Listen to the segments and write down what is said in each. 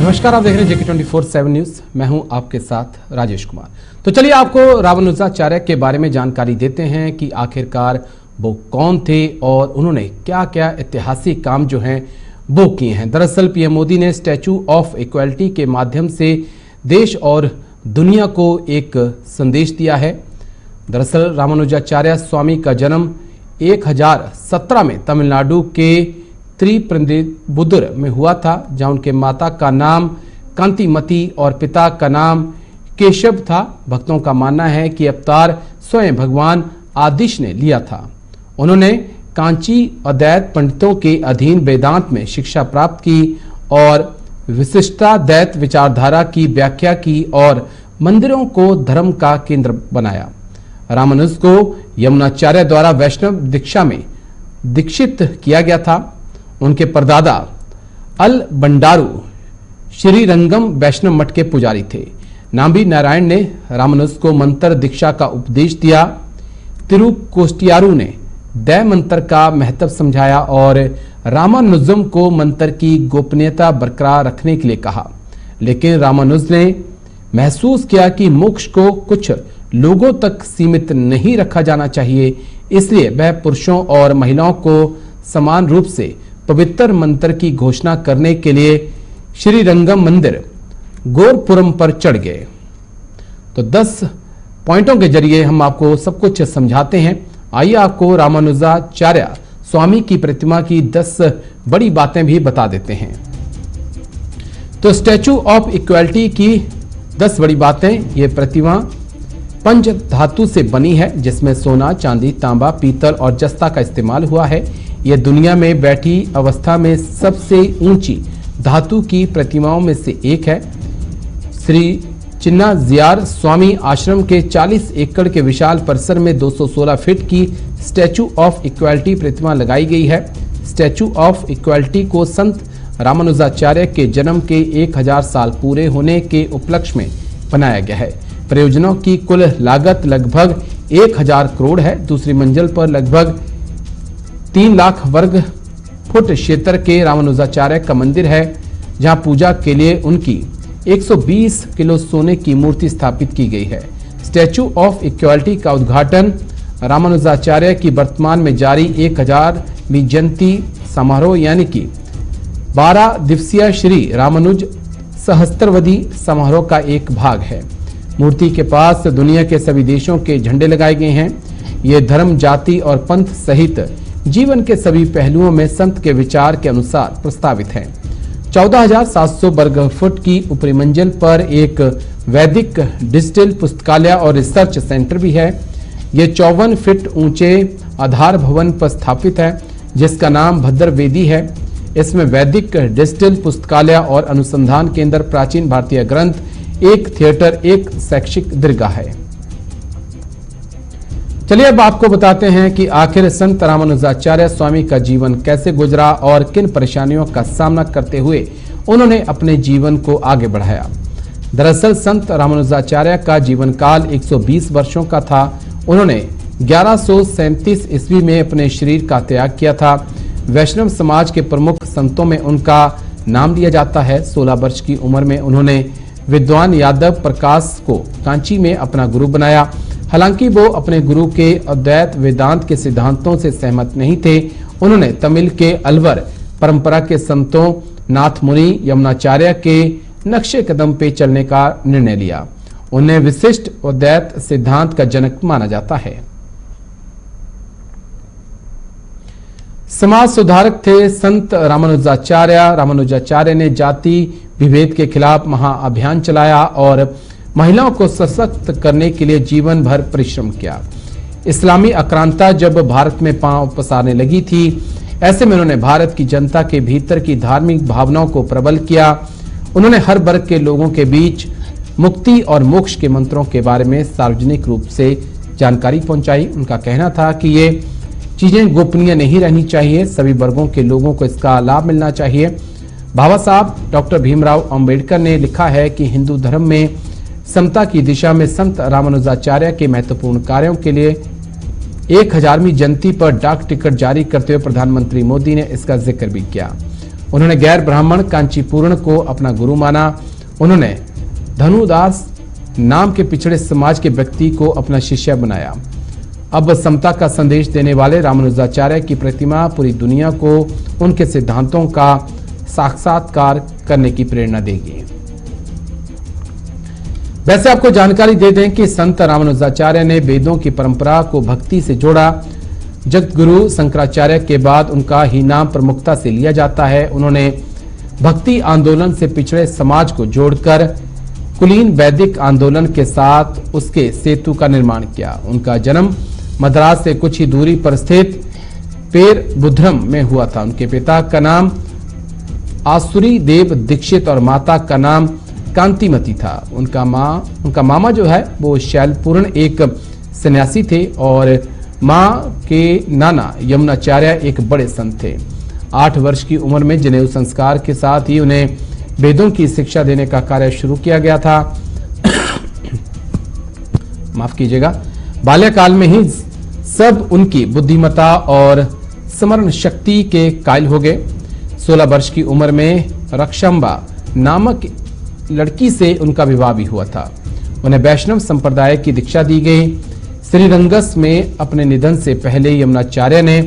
नमस्कार, आप देख रहे हैं जेके 24/7 न्यूज। मैं हूं आपके साथ राजेश कुमार। तो चलिए आपको रामानुजाचार्य के बारे में जानकारी देते हैं कि आखिरकार वो कौन थे और उन्होंने क्या क्या ऐतिहासिक काम जो हैं वो किए हैं। दरअसल पीएम मोदी ने स्टैचू ऑफ इक्वालिटी के माध्यम से देश और दुनिया को एक संदेश दिया है। दरअसल रामानुजाचार्य स्वामी का जन्म 1017 में तमिलनाडु के त्रिपुरेंद्रबुदुर में हुआ था, जहां उनके माता का नाम कांतिमती और पिता का नाम केशव था। भक्तों का मानना है कि अवतार स्वयं भगवान आदिश ने लिया था। उन्होंने कांची अद्वैत पंडितों के अधीन वेदांत में शिक्षा प्राप्त की और विशिष्टाद्वैत विचारधारा की व्याख्या की और मंदिरों को धर्म का केंद्र बनाया। रामानुज को यमुनाचार्य द्वारा वैष्णव दीक्षा में दीक्षित किया गया था। उनके परदादा अल बंडारू श्रीरंगम वैष्णव मठ के पुजारी थे। नाम्बी नारायण ने रामानुज को मंत्र दीक्षा का उपदेश दिया। तिरुकोष्टियारू ने दै मंत्र का महत्व समझाया और रामानुजम को मंत्र की गोपनीयता बरकरार रखने के लिए कहा। लेकिन रामानुज ने महसूस किया कि मोक्ष को कुछ लोगों तक सीमित नहीं रखा जाना चाहिए, इसलिए वह पुरुषों और महिलाओं को समान रूप से पवित्र मंत्र की घोषणा करने के लिए श्रीरंगम मंदिर गोरपुरम पर चढ़ गए। तो 10 पॉइंटों के जरिए हम आपको सब कुछ समझाते हैं। आइए आपको रामानुजाचार्य स्वामी की प्रतिमा की 10 बड़ी बातें भी बता देते हैं। तो स्टैचू ऑफ इक्वालिटी की 10 बड़ी बातें। ये प्रतिमा पंच धातु से बनी है, जिसमें सोना, चांदी, तांबा, पीतल और जस्ता का इस्तेमाल हुआ है। यह दुनिया में बैठी अवस्था में सबसे ऊंची धातु की प्रतिमाओं में से एक है। श्री चिन्नाजियार स्वामी आश्रम के 40 एकड़ के विशाल परिसर में 216 फीट की स्टैचू ऑफ इक्वालिटी प्रतिमा लगाई गई है। स्टैचू ऑफ इक्वालिटी को संत रामानुजाचार्य के जन्म के 1000 साल पूरे होने के उपलक्ष्य में बनाया गया है। परियोजनाओं की कुल लागत लगभग 1000 करोड़ है। दूसरी मंजिल पर लगभग 3 लाख वर्ग फुट क्षेत्र के रामानुजाचार्य का मंदिर है, जहां पूजा के लिए उनकी 120 किलो सोने की मूर्ति स्थापित की गई है। स्टैचू ऑफ इक्वालिटी का उद्घाटन रामानुजाचार्य की वर्तमान में जारी 1000वीं जयंती समारोह यानी कि 12 दिवसीय श्री रामानुज सहस्त्रवदी समारोह का एक भाग है। मूर्ति के पास दुनिया के सभी देशों के झंडे लगाए गए हैं। ये धर्म, जाति और पंथ सहित जीवन के सभी पहलुओं में संत के विचार के अनुसार प्रस्तावित है। 14,700 वर्ग फुट की ऊपरी मंजिल पर एक वैदिक डिजिटल पुस्तकालय और रिसर्च सेंटर भी है। ये 54 फीट ऊंचे आधार भवन पर स्थापित है, जिसका नाम भद्रवेदी है। इसमें वैदिक डिजिटल पुस्तकालय और अनुसंधान केंद्र, प्राचीन भारतीय ग्रंथ, एक थिएटर, एक शैक्षिक दीर्घा है। चलिए अब आपको बताते हैं कि आखिर संत रामानुजाचार्य स्वामी का जीवन कैसे गुजरा और किन परेशानियों का सामना करते हुए उन्होंने अपने जीवन को आगे बढ़ाया। दरअसल संत रामानुजाचार्य का जीवन काल 120 वर्षों का था। उन्होंने 1137 ईस्वी में अपने शरीर का त्याग किया था। वैष्णव समाज के प्रमुख संतों में उनका नाम लिया जाता है। 16 वर्ष की उम्र में उन्होंने विद्वान यादव प्रकाश को कांची में अपना गुरु बनाया। हालांकि वो अपने गुरु के अद्वैत वेदांत के सिद्धांतों से सहमत नहीं थे। उन्होंने तमिल के अलवर परंपरा के संतों नाथ मुनि यमुनाचार्य के नक्शे कदम पे चलने का निर्णय लिया। उन्हें विशिष्ट अद्वैत सिद्धांत का जनक माना जाता है। समाज सुधारक थे संत रामानुजाचार्य। रामानुजाचार्य ने जाति विभेद के खिलाफ महाअभियान चलाया और महिलाओं को सशक्त करने के लिए जीवन भर परिश्रम किया। इस्लामी आक्रांता जब भारत में पांव पसारने लगी थी, ऐसे में उन्होंने भारत की जनता के भीतर की धार्मिक भावनाओं को प्रबल किया। उन्होंने हर वर्ग के लोगों के बीच मुक्ति और मोक्ष के मंत्रों के बारे में सार्वजनिक रूप से जानकारी पहुंचाई। उनका कहना था कि ये चीजें गोपनीय नहीं रहनी चाहिए, सभी वर्गों के लोगों को इसका लाभ मिलना चाहिए। बाबा साहब डॉक्टर भीमराव अंबेडकर ने लिखा है कि हिंदू धर्म में समता की दिशा में संत रामानुजाचार्य के महत्वपूर्ण कार्यों के लिए 1000वीं जयंती पर डाक टिकट जारी करते हुए प्रधानमंत्री मोदी ने इसका जिक्र भी किया। उन्होंने गैर ब्राह्मण कांचीपुरण को अपना गुरु माना। उन्होंने धनुदास नाम के पिछड़े समाज के व्यक्ति को अपना शिष्य बनाया। अब समता का संदेश देने वाले रामानुजाचार्य की प्रतिमा पूरी दुनिया को उनके सिद्धांतों का साक्षात्कार करने की प्रेरणा देगी। वैसे आपको जानकारी दे दें कि संत रामानुजाचार्य ने वेदों की परंपरा को भक्ति से जोड़ा। जगतगुरु शंकराचार्य के बाद उनका ही नाम प्रमुखता से लिया जाता है। उन्होंने भक्ति आंदोलन से पिछड़े समाज को जोड़कर कुलीन वैदिक आंदोलन के साथ उसके सेतु का निर्माण किया। उनका जन्म मद्रास से कुछ ही दूरी पर स्थित पेरबुद्रम में हुआ था। उनके पिता का नाम आसुरी देव दीक्षित और माता का नाम कांतिमती था। उनका मामा जो है वो शैलपूर्ण एक सन्यासी थे और मां के नाना यमुनाचार्य एक बड़े संत थे। 8 वर्ष की उम्र में जनेऊ संस्कार के साथ ही उन्हें वेदों की शिक्षा देने का कार्य शुरू किया गया था। माफ कीजिएगा। बाल्यकाल में ही सब उनकी बुद्धिमत्ता और स्मरण शक्ति के कायल हो गए। 16 वर्ष की उम्र में रक्षम्बा नामक लड़की से उनका विवाह भी हुआ था। उन्हें वैष्णव संप्रदाय की दीक्षा दी गई। श्रीरंगस में अपने निधन से पहले यमुनाचार्य ने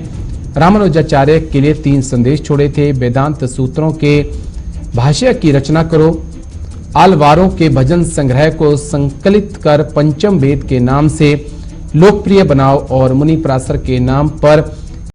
रामानुजाचार्य के लिए 3 संदेश छोड़े थे। वेदांत सूत्रों के भाष्य की रचना करो, आलवारों के भजन संग्रह को संकलित कर पंचम वेद के नाम से लोकप्रिय बनाओ और मुनि पराशर के नाम पर